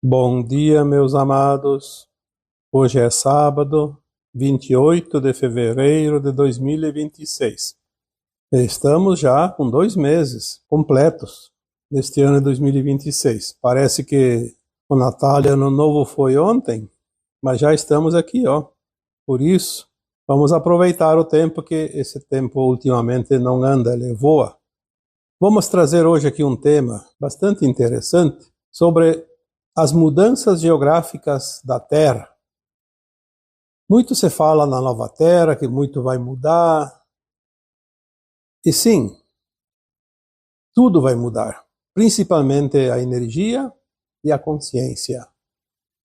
Bom dia, meus amados. Hoje é sábado, 28 de fevereiro de 2026. Estamos já com 2 meses completos neste ano de 2026. Parece que o Natal e Ano Novo foi ontem, mas já estamos aqui, ó. Por isso, vamos aproveitar o tempo, que esse tempo ultimamente não anda, ele voa. Vamos trazer hoje aqui um tema bastante interessante sobre as mudanças geográficas da Terra. Muito se fala na nova Terra, que muito vai mudar. E sim, tudo vai mudar, principalmente a energia e a consciência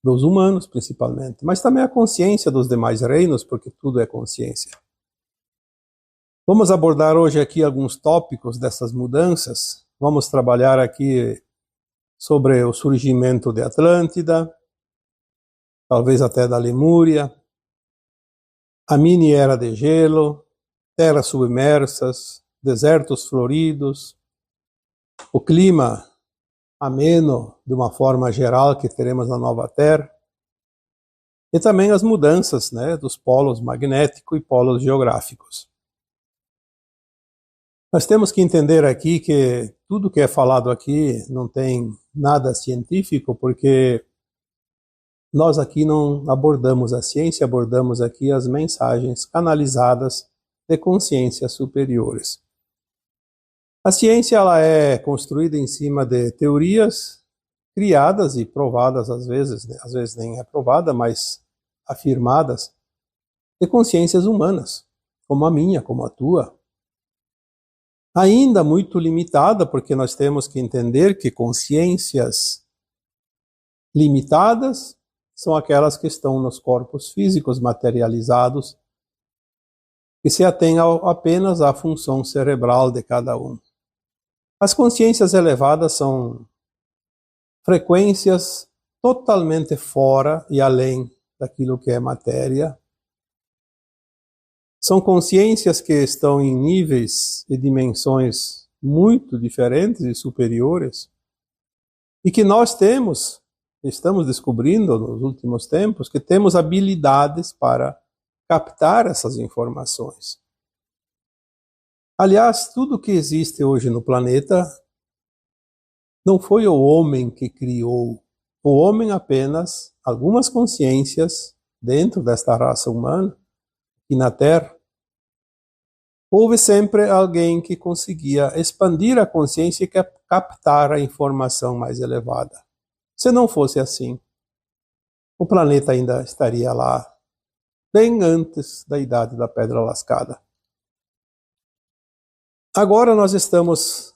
dos humanos, principalmente, mas também a consciência dos demais reinos, porque tudo é consciência. Vamos abordar hoje aqui alguns tópicos dessas mudanças. Vamos trabalhar aqui sobre o surgimento de Atlântida, talvez até da Lemúria, a mini-era de gelo, terras submersas, desertos floridos, o clima ameno de uma forma geral que teremos na nova Terra, e também as mudanças, dos polos magnéticos e polos geográficos. Nós temos que entender aqui que tudo que é falado aqui não tem nada científico, porque nós aqui não abordamos a ciência, abordamos aqui as mensagens canalizadas de consciências superiores. A ciência ela é construída em cima de teorias criadas e provadas às vezes nem é provada, mas afirmadas, de consciências humanas, como a minha, como a tua. Ainda muito limitada, porque nós temos que entender que consciências limitadas são aquelas que estão nos corpos físicos materializados, que se atêm apenas à função cerebral de cada um. As consciências elevadas são frequências totalmente fora e além daquilo que é matéria. São consciências que estão em níveis e dimensões muito diferentes e superiores, e que nós estamos descobrindo nos últimos tempos, que temos habilidades para captar essas informações. Aliás, tudo que existe hoje no planeta não foi o homem que criou. O homem apenas, algumas consciências dentro desta raça humana, e na Terra, houve sempre alguém que conseguia expandir a consciência e captar a informação mais elevada. Se não fosse assim, o planeta ainda estaria lá, bem antes da idade da Pedra Lascada. Agora nós estamos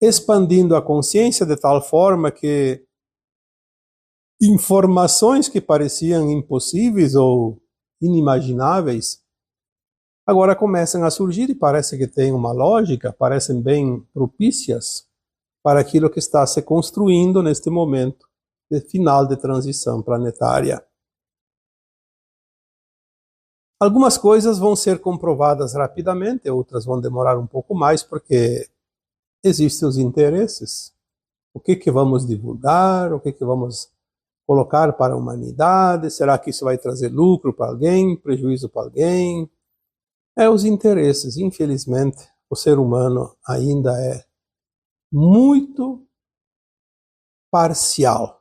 expandindo a consciência de tal forma que informações que pareciam impossíveis ou inimagináveis agora começam a surgir e parece que têm uma lógica, parecem bem propícias para aquilo que está se construindo neste momento de final de transição planetária. Algumas coisas vão ser comprovadas rapidamente, outras vão demorar um pouco mais, porque existem os interesses. O que vamos divulgar, o que vamos colocar para a humanidade, será que isso vai trazer lucro para alguém, prejuízo para alguém? Os interesses. Infelizmente, o ser humano ainda é muito parcial.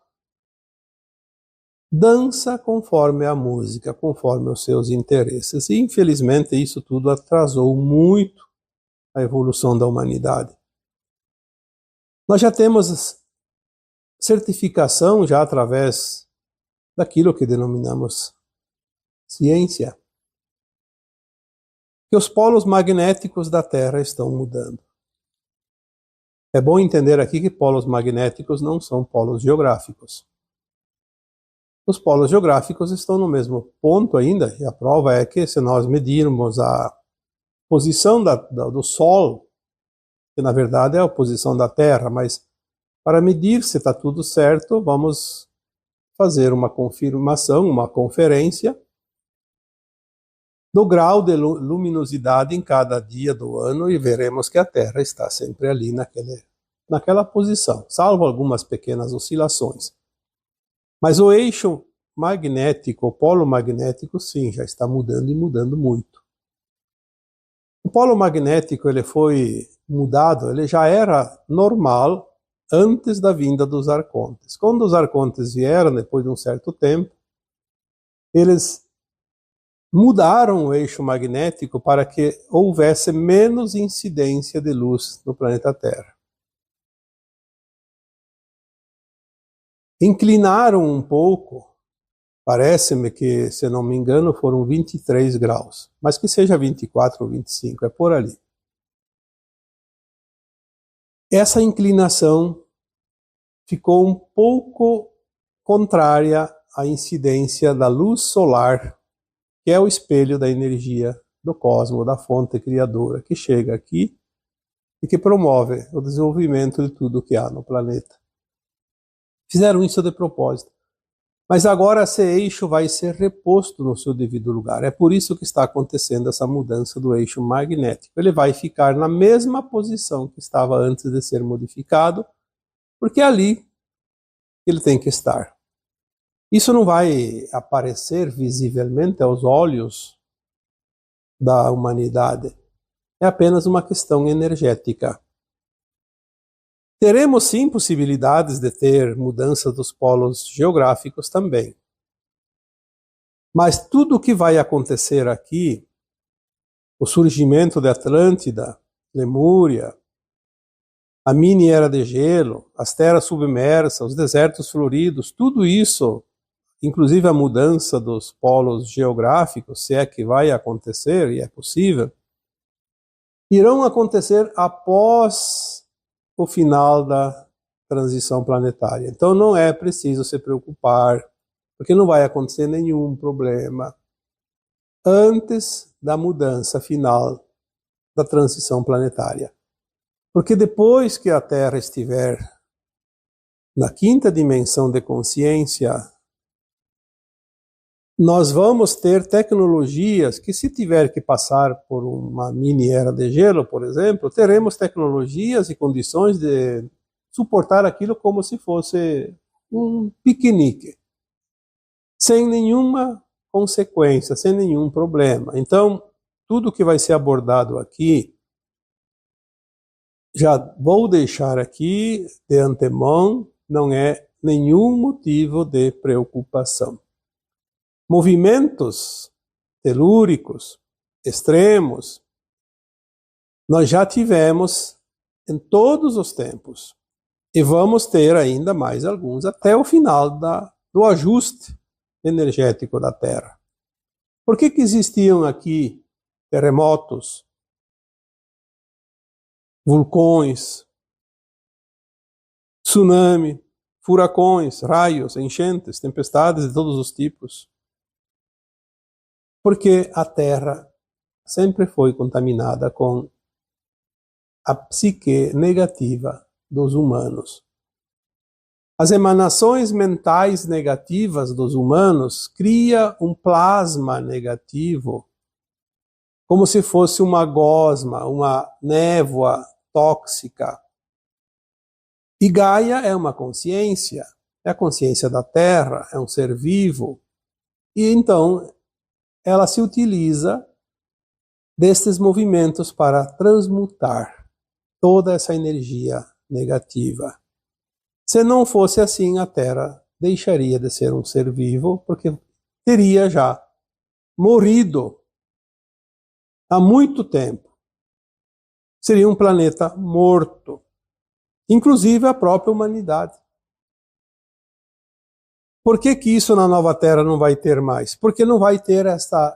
Dança conforme a música, conforme os seus interesses. E, infelizmente, isso tudo atrasou muito a evolução da humanidade. Nós já temos certificação já através daquilo que denominamos ciência, que os polos magnéticos da Terra estão mudando. É bom entender aqui que polos magnéticos não são polos geográficos. Os polos geográficos estão no mesmo ponto ainda, e a prova é que se nós medirmos a posição do Sol, que na verdade é a posição da Terra, mas para medir se está tudo certo, vamos fazer uma confirmação, uma conferência do grau de luminosidade em cada dia do ano e veremos que a Terra está sempre ali naquele naquela posição, salvo algumas pequenas oscilações. Mas o eixo magnético, o polo magnético, sim, já está mudando e mudando muito. O polo magnético ele foi mudado, ele já era normal antes da vinda dos arcontes. Quando os arcontes vieram, depois de um certo tempo, eles mudaram o eixo magnético para que houvesse menos incidência de luz no planeta Terra. Inclinaram um pouco, parece-me que, se não me engano, foram 23 graus, mas que seja 24 ou 25, é por ali. Essa inclinação ficou um pouco contrária à incidência da luz solar, que é o espelho da energia do cosmos, da fonte criadora, que chega aqui e que promove o desenvolvimento de tudo que há no planeta. Fizeram isso de propósito. Mas agora esse eixo vai ser reposto no seu devido lugar. É por isso que está acontecendo essa mudança do eixo magnético. Ele vai ficar na mesma posição que estava antes de ser modificado, porque é ali que ele tem que estar. Isso não vai aparecer visivelmente aos olhos da humanidade. É apenas uma questão energética. Teremos sim possibilidades de ter mudança dos polos geográficos também. Mas tudo o que vai acontecer aqui, o surgimento de Atlântida, Lemúria, a mini era de gelo, as terras submersas, os desertos floridos, tudo isso, inclusive a mudança dos polos geográficos, se é que vai acontecer, e é possível, irão acontecer após o final da transição planetária. Então não é preciso se preocupar, porque não vai acontecer nenhum problema antes da mudança final da transição planetária. Porque depois que a Terra estiver na quinta dimensão de consciência, nós vamos ter tecnologias que, se tiver que passar por uma mini era de gelo, por exemplo, teremos tecnologias e condições de suportar aquilo como se fosse um piquenique, sem nenhuma consequência, sem nenhum problema. Então, tudo que vai ser abordado aqui, já vou deixar aqui de antemão, não é nenhum motivo de preocupação. Movimentos telúricos extremos nós já tivemos em todos os tempos e vamos ter ainda mais alguns até o final do ajuste energético da Terra. Por que existiam aqui terremotos, vulcões, tsunami, furacões, raios, enchentes, tempestades de todos os tipos? Porque a Terra sempre foi contaminada com a psique negativa dos humanos. As emanações mentais negativas dos humanos criam um plasma negativo, como se fosse uma gosma, uma névoa tóxica. E Gaia é uma consciência, é a consciência da Terra, é um ser vivo. E então ela se utiliza destes movimentos para transmutar toda essa energia negativa. Se não fosse assim, a Terra deixaria de ser um ser vivo, porque teria já morrido há muito tempo. Seria um planeta morto, inclusive a própria humanidade. Por que isso na nova Terra não vai ter mais? Porque não vai ter essa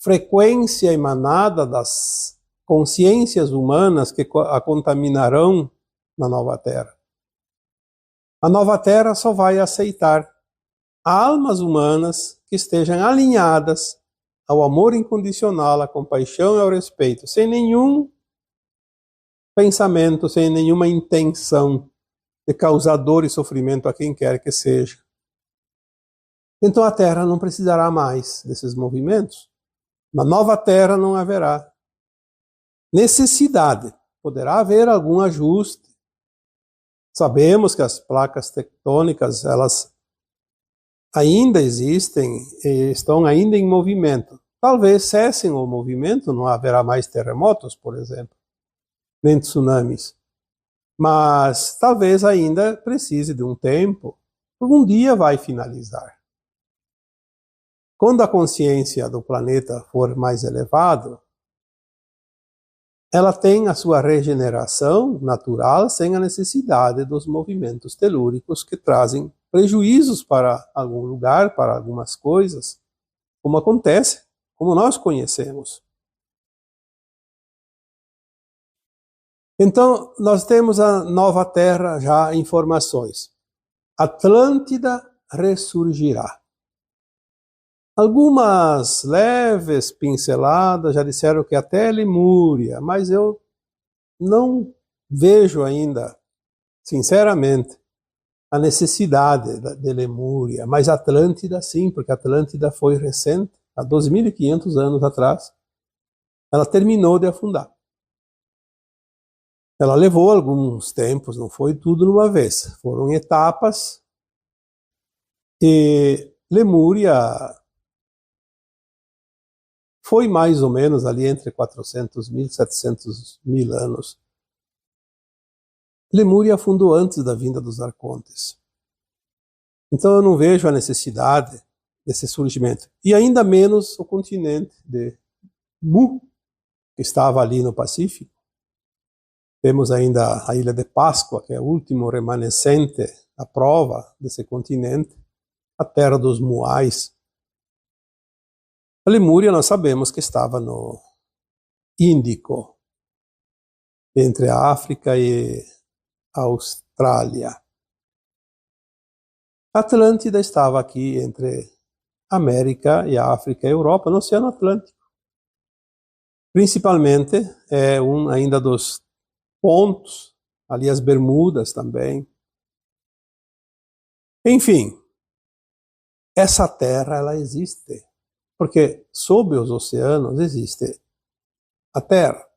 frequência emanada das consciências humanas que a contaminarão na nova Terra. A nova Terra só vai aceitar almas humanas que estejam alinhadas ao amor incondicional, à compaixão e ao respeito, sem nenhum pensamento, sem nenhuma intenção de causar dor e sofrimento a quem quer que seja. Então a Terra não precisará mais desses movimentos. Na nova Terra não haverá necessidade. Poderá haver algum ajuste Sabemos que as placas tectônicas, elas ainda existem e estão ainda em movimento. Talvez cessem o movimento, não haverá mais terremotos, por exemplo, nem tsunamis. Mas talvez ainda precise de um tempo, algum dia vai finalizar. Quando a consciência do planeta for mais elevada, ela tem a sua regeneração natural sem a necessidade dos movimentos telúricos que trazem prejuízos para algum lugar, para algumas coisas, como acontece, como nós conhecemos. Então, nós temos a nova Terra já em informações. Atlântida ressurgirá. Algumas leves pinceladas já disseram que até Lemúria, mas eu não vejo ainda, sinceramente, a necessidade de Lemúria, mas Atlântida sim, porque Atlântida foi recente, há 2.500 anos atrás, ela terminou de afundar. Ela levou alguns tempos, não foi tudo numa vez, foram etapas, e Lemúria foi mais ou menos ali entre 400.000 e 700.000 anos. Lemúria afundou antes da vinda dos arcontes. Então eu não vejo a necessidade desse surgimento. E ainda menos o continente de Mu, que estava ali no Pacífico. Temos ainda a Ilha de Páscoa, que é o último remanescente, a prova desse continente, a terra dos Muais. A Lemúria nós sabemos que estava no Índico, entre a África e a Austrália. A Atlântida estava aqui entre a América e a África e a Europa, no Oceano Atlântico. Principalmente é um ainda dos pontos, ali as Bermudas também. Enfim, essa terra ela existe, porque sob os oceanos existe a Terra.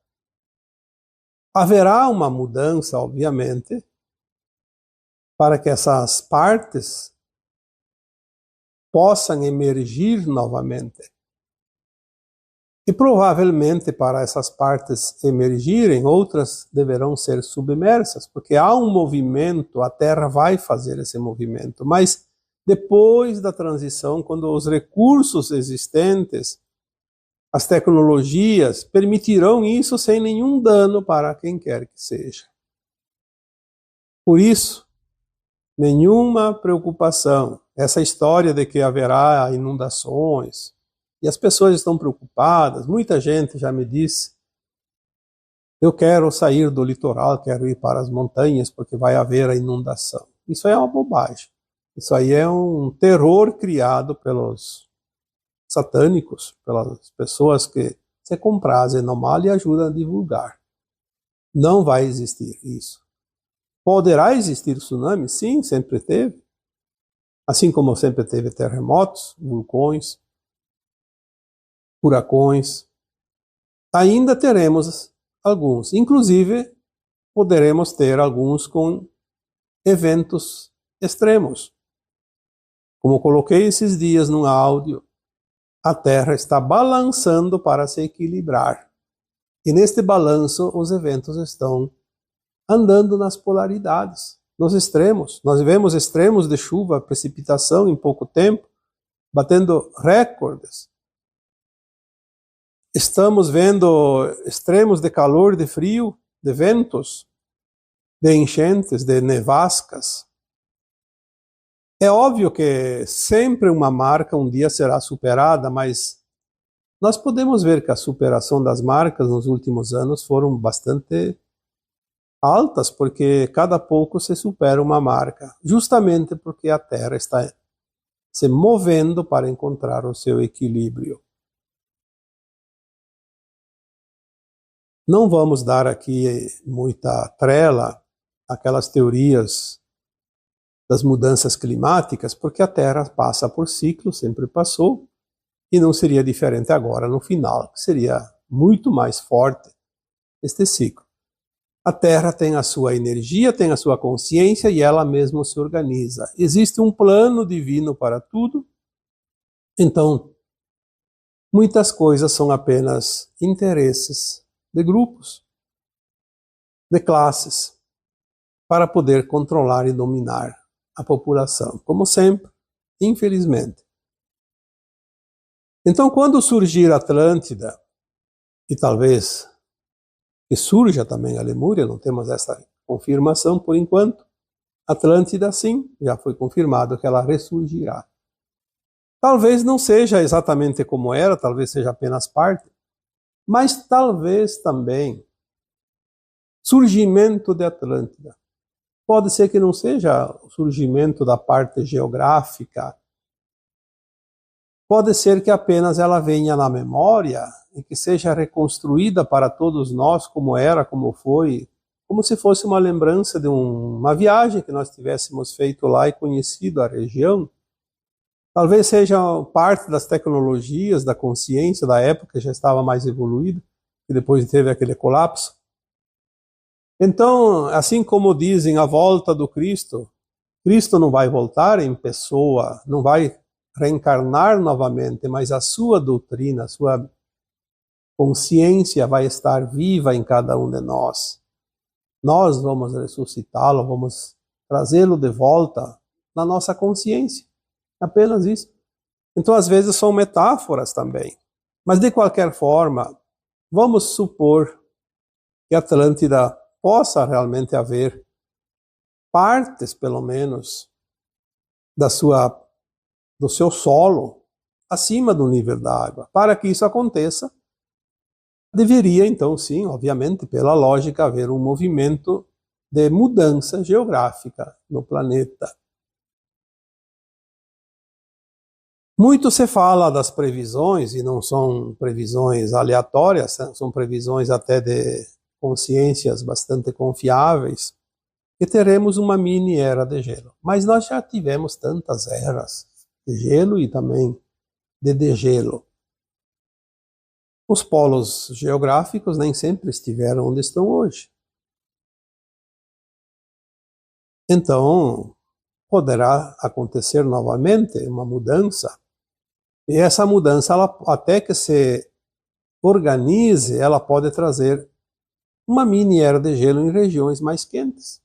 Haverá uma mudança, obviamente, para que essas partes possam emergir novamente. E provavelmente para essas partes emergirem, outras deverão ser submersas, porque há um movimento, a Terra vai fazer esse movimento, mas depois da transição, quando os recursos existentes, as tecnologias permitirão isso sem nenhum dano para quem quer que seja. Por isso, nenhuma preocupação. Essa história de que haverá inundações, e as pessoas estão preocupadas, muita gente já me disse, eu quero sair do litoral, quero ir para as montanhas porque vai haver a inundação. Isso aí é uma bobagem. Isso aí é um terror criado pelos satânicos, pelas pessoas que se comprazem no mal e ajudam a divulgar. Não vai existir isso. Poderá existir tsunami? Sim, sempre teve. Assim como sempre teve terremotos, vulcões, furacões. Ainda teremos alguns. Inclusive, poderemos ter alguns com eventos extremos. Como coloquei esses dias no áudio, a Terra está balançando para se equilibrar. E neste balanço, os eventos estão andando nas polaridades, nos extremos. Nós vemos extremos de chuva, precipitação em pouco tempo, batendo recordes. Estamos vendo extremos de calor, de frio, de ventos, de enchentes, de nevascas. É óbvio que sempre uma marca um dia será superada, mas nós podemos ver que a superação das marcas nos últimos anos foram bastante altas, porque cada pouco se supera uma marca, justamente porque a Terra está se movendo para encontrar o seu equilíbrio. Não vamos dar aqui muita trela àquelas teorias das mudanças climáticas, porque a Terra passa por ciclos, sempre passou, e não seria diferente agora no final, que seria muito mais forte este ciclo. A Terra tem a sua energia, tem a sua consciência e ela mesma se organiza. Existe um plano divino para tudo. Então, muitas coisas são apenas interesses de grupos, de classes, para poder controlar e dominar a população, como sempre, infelizmente. Então, quando surgir a Atlântida, e talvez que surja também a Lemúria, não temos essa confirmação por enquanto, Atlântida sim, já foi confirmado que ela ressurgirá. Talvez não seja exatamente como era, talvez seja apenas parte, mas talvez também surgimento de Atlântida. Pode ser que não seja o surgimento da parte geográfica, pode ser que apenas ela venha na memória e que seja reconstruída para todos nós como era, como foi, como se fosse uma lembrança de uma viagem que nós tivéssemos feito lá e conhecido a região. Talvez seja parte das tecnologias, da consciência da época que já estava mais evoluída, e depois teve aquele colapso. Então, assim como dizem a volta do Cristo, Cristo não vai voltar em pessoa, não vai reencarnar novamente, mas a sua doutrina, a sua consciência vai estar viva em cada um de nós. Nós vamos ressuscitá-lo, vamos trazê-lo de volta na nossa consciência. Apenas isso. Então, às vezes, são metáforas também. Mas, de qualquer forma, vamos supor que Atlântida possa realmente haver partes, pelo menos, do seu solo acima do nível da água. Para que isso aconteça, deveria, então, sim, obviamente, pela lógica, haver um movimento de mudança geográfica no planeta. Muito se fala das previsões, e não são previsões aleatórias, são previsões até de consciências bastante confiáveis, que teremos uma mini era de gelo. Mas nós já tivemos tantas eras de gelo e também de degelo. Os polos geográficos nem sempre estiveram onde estão hoje. Então, poderá acontecer novamente uma mudança. E essa mudança, até que se organize, ela pode trazer uma mini era de gelo em regiões mais quentes.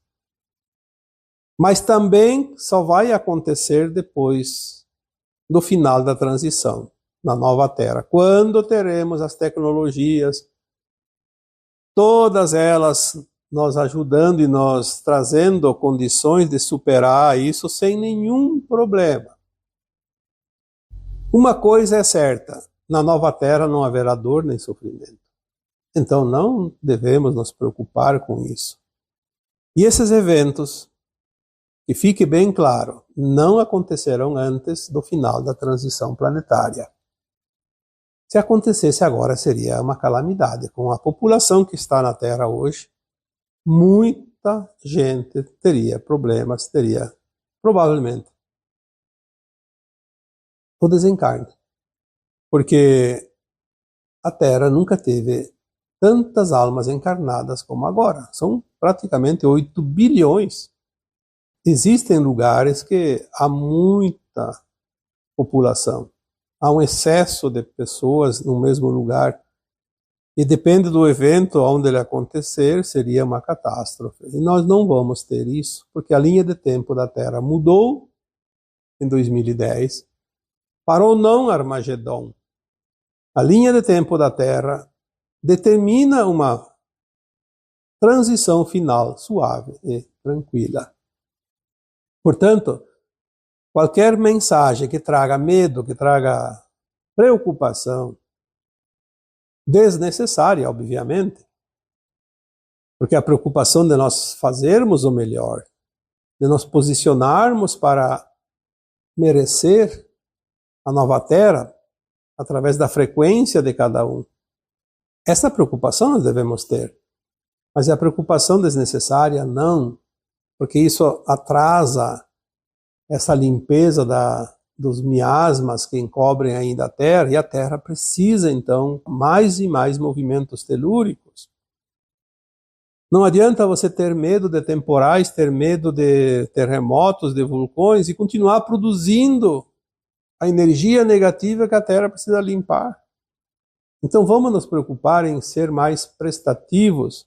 Mas também só vai acontecer depois do final da transição, na nova Terra, quando teremos as tecnologias, todas elas nos ajudando e nos trazendo condições de superar isso sem nenhum problema. Uma coisa é certa, na nova Terra não haverá dor nem sofrimento. Então não devemos nos preocupar com isso. E esses eventos, que fique bem claro, não acontecerão antes do final da transição planetária. Se acontecesse agora, seria uma calamidade. Com a população que está na Terra hoje, muita gente teria problemas, teria provavelmente o desencarne. Porque a Terra nunca teve tantas almas encarnadas como agora. São praticamente 8 bilhões. Existem lugares que há muita população. Há um excesso de pessoas no mesmo lugar. E depende do evento onde ele acontecer, seria uma catástrofe. E nós não vamos ter isso, porque a linha de tempo da Terra mudou em 2010 para o não Armagedon. A linha de tempo da Terra determina uma transição final suave e tranquila. Portanto, qualquer mensagem que traga medo, que traga preocupação, desnecessária, obviamente, porque a preocupação de nós fazermos o melhor, de nos posicionarmos para merecer a nova Terra, através da frequência de cada um. Essa preocupação nós devemos ter. Mas a preocupação desnecessária, não. Porque isso atrasa essa limpeza dos miasmas que encobrem ainda a Terra, e a Terra precisa, então, mais e mais movimentos telúricos Não adianta você ter medo de temporais, ter medo de terremotos, de vulcões e continuar produzindo a energia negativa que a Terra precisa limpar. Então vamos nos preocupar em ser mais prestativos,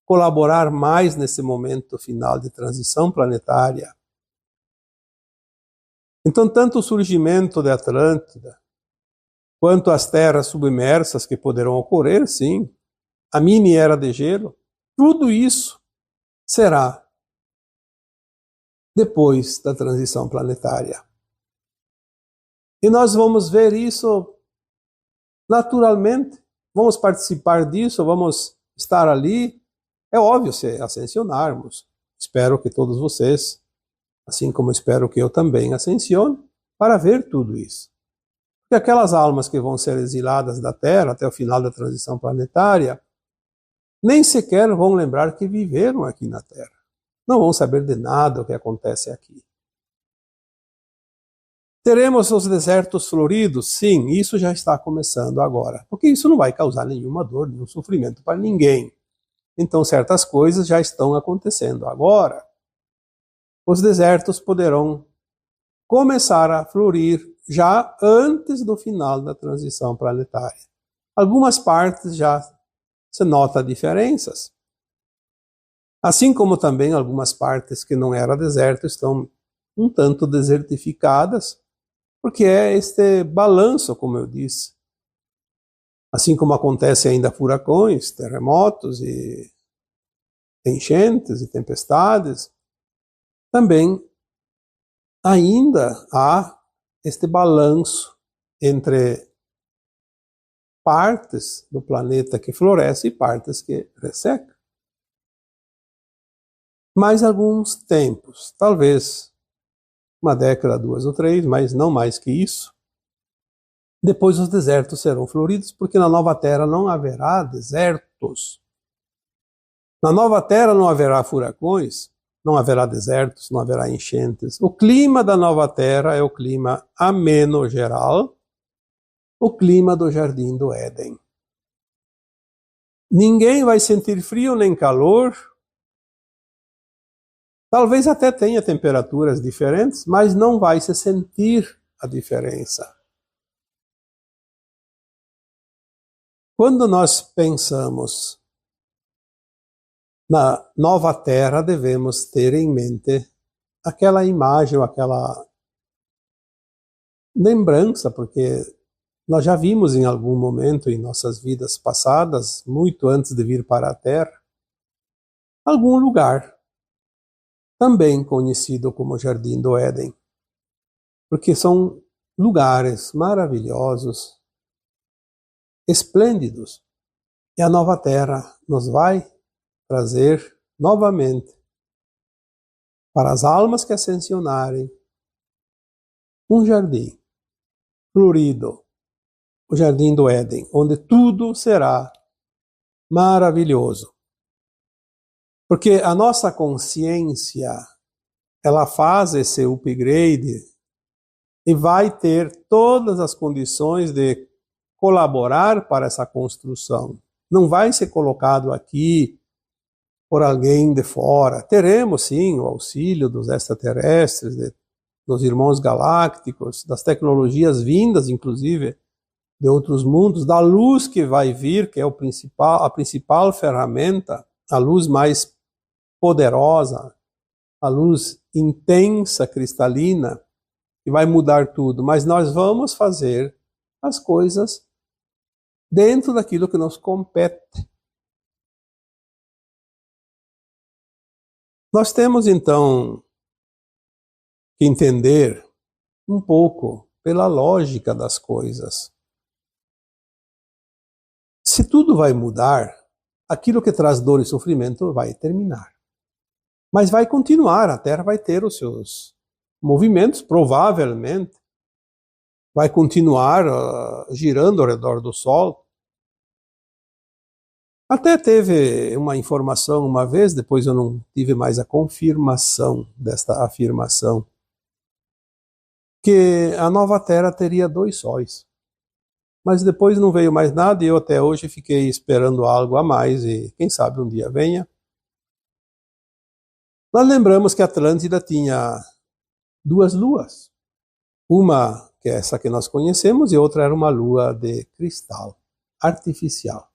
colaborar mais nesse momento final de transição planetária. Então, tanto o surgimento de Atlântida, quanto as terras submersas que poderão ocorrer, sim, a mini era de gelo, tudo isso será depois da transição planetária. E nós vamos ver isso naturalmente, vamos participar disso, vamos estar ali. É óbvio se ascensionarmos. Espero que todos vocês, assim como espero que eu também ascensione, para ver tudo isso. Porque aquelas almas que vão ser exiladas da Terra até o final da transição planetária, nem sequer vão lembrar que viveram aqui na Terra. Não vão saber de nada o que acontece aqui. Teremos os desertos floridos? Sim, isso já está começando agora. Porque isso não vai causar nenhuma dor, nenhum sofrimento para ninguém. Então, certas coisas já estão acontecendo agora. Os desertos poderão começar a florir já antes do final da transição planetária. Algumas partes já se nota diferenças. Assim como também algumas partes que não era deserto estão um tanto desertificadas, porque é este balanço, como eu disse. Assim como acontece ainda furacões, terremotos e enchentes e tempestades, também ainda há este balanço entre partes do planeta que floresce e partes que ressecam. Mais alguns tempos, talvez uma década, 2 ou 3, mas não mais que isso. Depois os desertos serão floridos, porque na nova terra não haverá desertos. Na nova terra não haverá furacões, não haverá desertos, não haverá enchentes. O clima da nova terra é o clima ameno geral, o clima do jardim do Éden. Ninguém vai sentir frio nem calor. Talvez até tenha temperaturas diferentes, mas não vai se sentir a diferença. Quando nós pensamos na nova terra, devemos ter em mente aquela imagem, aquela lembrança, porque nós já vimos em algum momento em nossas vidas passadas, muito antes de vir para a Terra, algum lugar, também conhecido como Jardim do Éden, porque são lugares maravilhosos, esplêndidos, e a nova Terra nos vai trazer novamente para as almas que ascensionarem um jardim florido, o Jardim do Éden, onde tudo será maravilhoso. Porque a nossa consciência, ela faz esse upgrade e vai ter todas as condições de colaborar para essa construção. Não vai ser colocado aqui por alguém de fora. Teremos, sim, o auxílio dos extraterrestres, dos irmãos galácticos, das tecnologias vindas, inclusive, de outros mundos, da luz que vai vir, que é a principal ferramenta, a luz mais poderosa, a luz intensa, cristalina, que vai mudar tudo. Mas nós vamos fazer as coisas dentro daquilo que nos compete. Nós temos, então, que entender um pouco pela lógica das coisas. Se tudo vai mudar, aquilo que traz dor e sofrimento vai terminar. Mas vai continuar, a Terra vai ter os seus movimentos, provavelmente. Vai continuar girando ao redor do Sol. Até teve uma informação uma vez, depois eu não tive mais a confirmação desta afirmação, que a nova Terra teria 2 sóis. Mas depois não veio mais nada e eu até hoje fiquei esperando algo a mais e quem sabe um dia venha. Nós lembramos que a Atlântida tinha duas luas. Uma, que é essa que nós conhecemos, e outra era uma lua de cristal, artificial.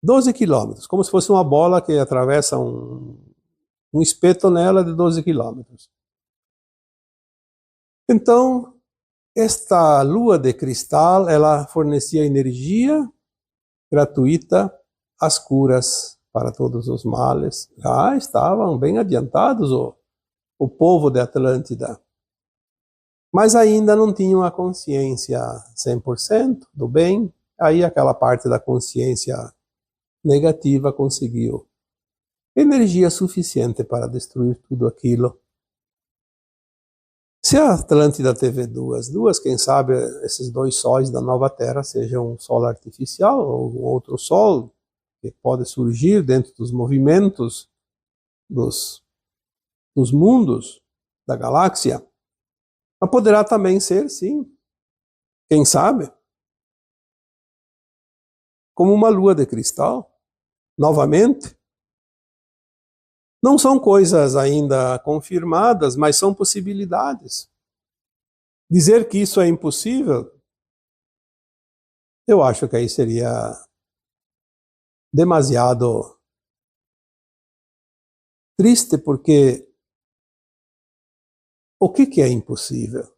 12 quilômetros, como se fosse uma bola que atravessa um espeto nela de 12 quilômetros. Então, esta lua de cristal, ela fornecia energia gratuita às curas para todos os males. Já estavam bem adiantados o povo de Atlântida. Mas ainda não tinham a consciência 100% do bem. Aí aquela parte da consciência negativa conseguiu energia suficiente para destruir tudo aquilo. Se a Atlântida teve duas luas, quem sabe esses dois sóis da nova Terra sejam um sol artificial ou um outro sol que pode surgir dentro dos movimentos dos mundos da galáxia. Mas poderá também ser, sim, quem sabe, como uma lua de cristal, novamente. Não são coisas ainda confirmadas, mas são possibilidades. Dizer que isso é impossível, eu acho que aí seria demasiado triste, porque o que é impossível?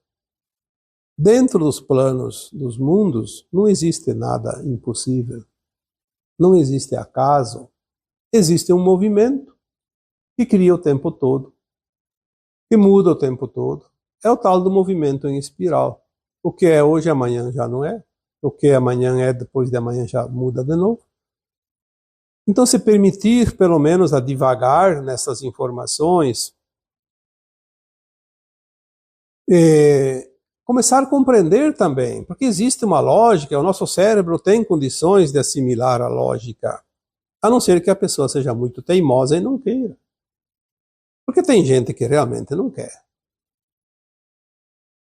Dentro dos planos dos mundos não existe nada impossível. Não existe acaso. Existe um movimento que cria o tempo todo, que muda o tempo todo. É o tal do movimento em espiral. O que é hoje, amanhã já não é. O que amanhã é, depois de amanhã já muda de novo. Então, se permitir, pelo menos, a divagar nessas informações, começar a compreender também, porque existe uma lógica, o nosso cérebro tem condições de assimilar a lógica, a não ser que a pessoa seja muito teimosa e não queira. Porque tem gente que realmente não quer.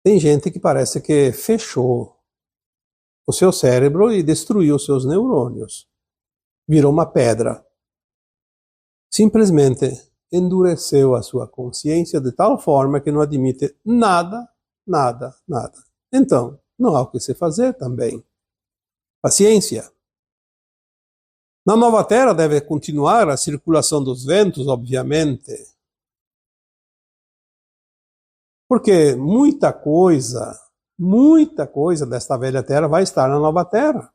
Tem gente que parece que fechou o seu cérebro e destruiu os seus neurônios. Virou uma pedra. Simplesmente endureceu a sua consciência de tal forma que não admite nada, nada, nada. Então, não há o que se fazer também. Paciência. Na nova Terra deve continuar a circulação dos ventos, obviamente. Porque muita coisa desta velha Terra vai estar na nova Terra.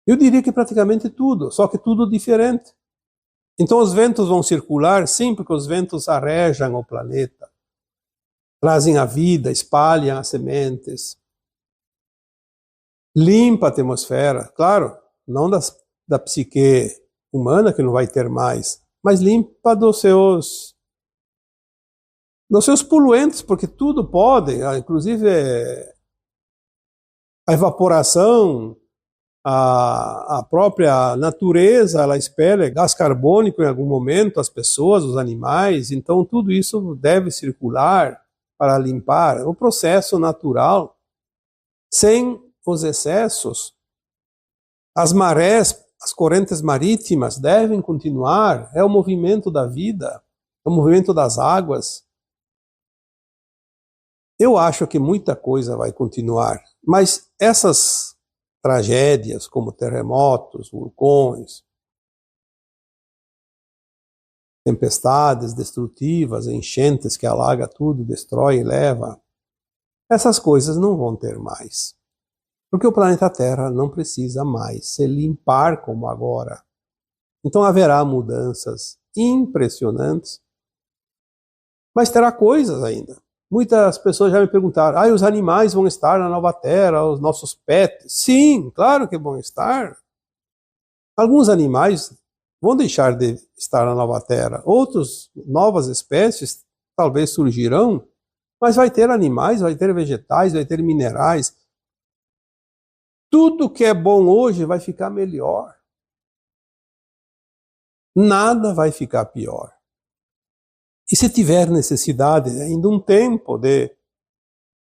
Eu diria que praticamente tudo, só que tudo diferente. Então os ventos vão circular, sim, porque os ventos arejam o planeta. Trazem a vida, espalham as sementes. Limpa a atmosfera, claro, não da psique humana, que não vai ter mais, mas limpa dos seus poluentes, porque tudo pode, inclusive a evaporação, a própria natureza, ela espelha gás carbônico em algum momento, as pessoas, os animais, então tudo isso deve circular para limpar o processo natural, sem os excessos. As marés, as correntes marítimas devem continuar, é o movimento da vida, é o movimento das águas. Eu acho que muita coisa vai continuar, mas essas tragédias como terremotos, vulcões, tempestades destrutivas, enchentes que alaga tudo, destrói e leva, essas coisas não vão ter mais. Porque o planeta Terra não precisa mais se limpar como agora. Então haverá mudanças impressionantes, mas terá coisas ainda. Muitas pessoas já me perguntaram, os animais vão estar na nova Terra, os nossos pets. Sim, claro que vão estar. Alguns animais vão deixar de estar na nova Terra. Outras novas espécies talvez surgirão, mas vai ter animais, vai ter vegetais, vai ter minerais. Tudo que é bom hoje vai ficar melhor. Nada vai ficar pior. E se tiver necessidade ainda um tempo de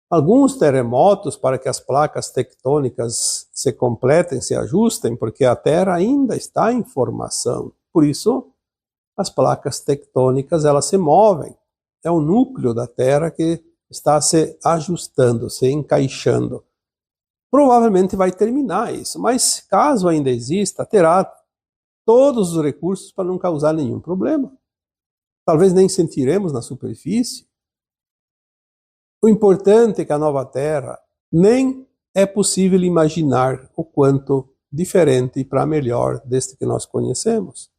alguns terremotos para que as placas tectônicas se completem, se ajustem, porque a Terra ainda está em formação. Por isso, as placas tectônicas, elas se movem. É o núcleo da Terra que está se ajustando, se encaixando. Provavelmente vai terminar isso, mas caso ainda exista, terá todos os recursos para não causar nenhum problema. Talvez nem sentiremos na superfície. O importante é que a nova Terra nem é possível imaginar o quanto diferente para melhor deste que nós conhecemos.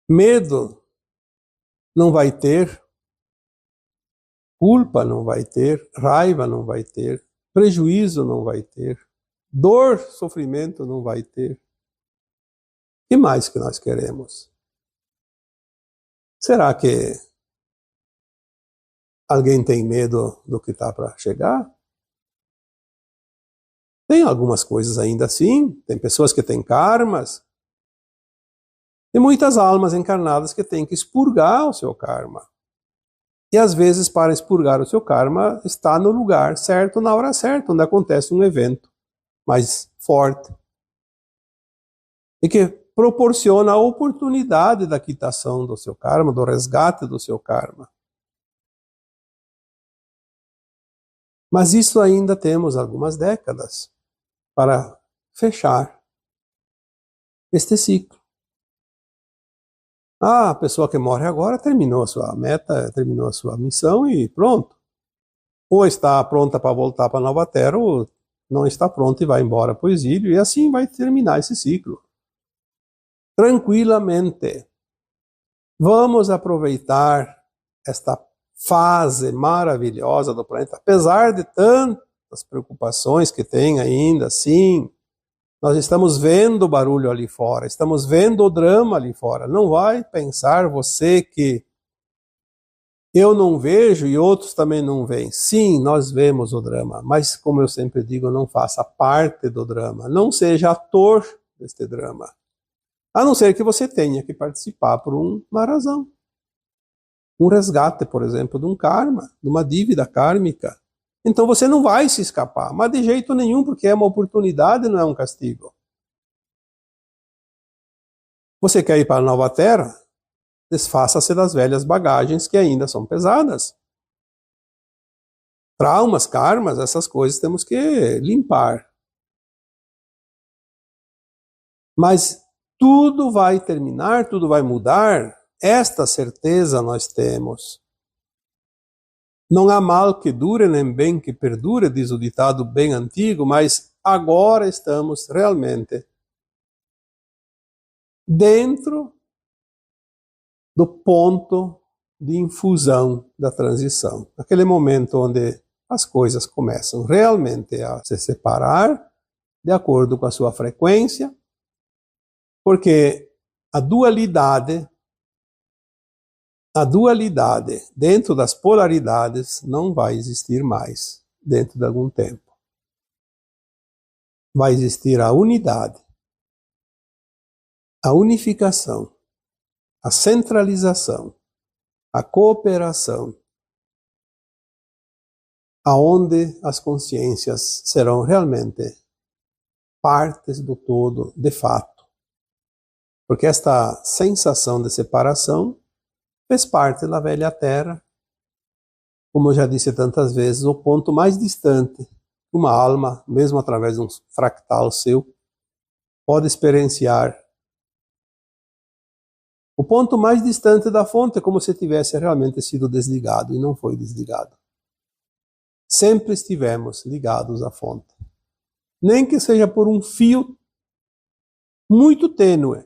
Medo não vai ter, culpa não vai ter, raiva não vai ter, prejuízo não vai ter, dor, sofrimento não vai ter. O que mais que nós queremos? Será que alguém tem medo do que está para chegar? Tem algumas coisas ainda assim, tem pessoas que têm karmas, tem muitas almas encarnadas que têm que expurgar o seu karma. E às vezes, para expurgar o seu karma, está no lugar certo, na hora certa, onde acontece um evento mais forte. E que proporciona a oportunidade da quitação do seu karma, do resgate do seu karma. Mas isso ainda temos algumas décadas para fechar este ciclo. A pessoa que morre agora terminou a sua meta, terminou a sua missão e pronto. Ou está pronta para voltar para a nova Terra, ou não está pronta e vai embora para o exílio, e assim vai terminar esse ciclo. Tranquilamente. Vamos aproveitar esta fase maravilhosa do planeta, apesar de tantas preocupações que tem ainda, sim. Nós estamos vendo o barulho ali fora, estamos vendo o drama ali fora. Não vai pensar você que eu não vejo e outros também não veem. Sim, nós vemos o drama, mas como eu sempre digo, não faça parte do drama. Não seja ator deste drama. A não ser que você tenha que participar por uma razão. Um resgate, por exemplo, de um karma, de uma dívida kármica. Então você não vai se escapar, mas de jeito nenhum, porque é uma oportunidade, não é um castigo. Você quer ir para a nova Terra? Desfaça-se das velhas bagagens que ainda são pesadas. Traumas, karmas, essas coisas temos que limpar. Mas tudo vai terminar, tudo vai mudar. Esta certeza nós temos. Não há mal que dure, nem bem que perdure, diz o ditado bem antigo, mas agora estamos realmente dentro do ponto de infusão da transição. Aquele momento onde as coisas começam realmente a se separar de acordo com a sua frequência, porque a dualidade dentro das polaridades não vai existir mais dentro de algum tempo. Vai existir a unidade, a unificação, a centralização, a cooperação, aonde as consciências serão realmente partes do todo de fato. Porque esta sensação de separação fez parte da velha Terra, como eu já disse tantas vezes, o ponto mais distante que uma alma, mesmo através de um fractal seu, pode experienciar. O ponto mais distante da fonte é como se tivesse realmente sido desligado, e não foi desligado. Sempre estivemos ligados à fonte. Nem que seja por um fio muito tênue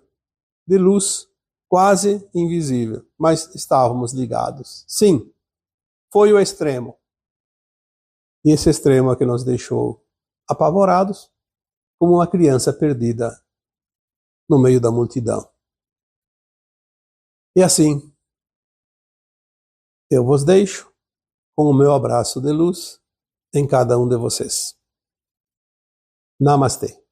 de luz, quase invisível, mas estávamos ligados. Sim, foi o extremo. E esse extremo é que nos deixou apavorados, como uma criança perdida no meio da multidão. E assim, eu vos deixo com o meu abraço de luz em cada um de vocês. Namastê.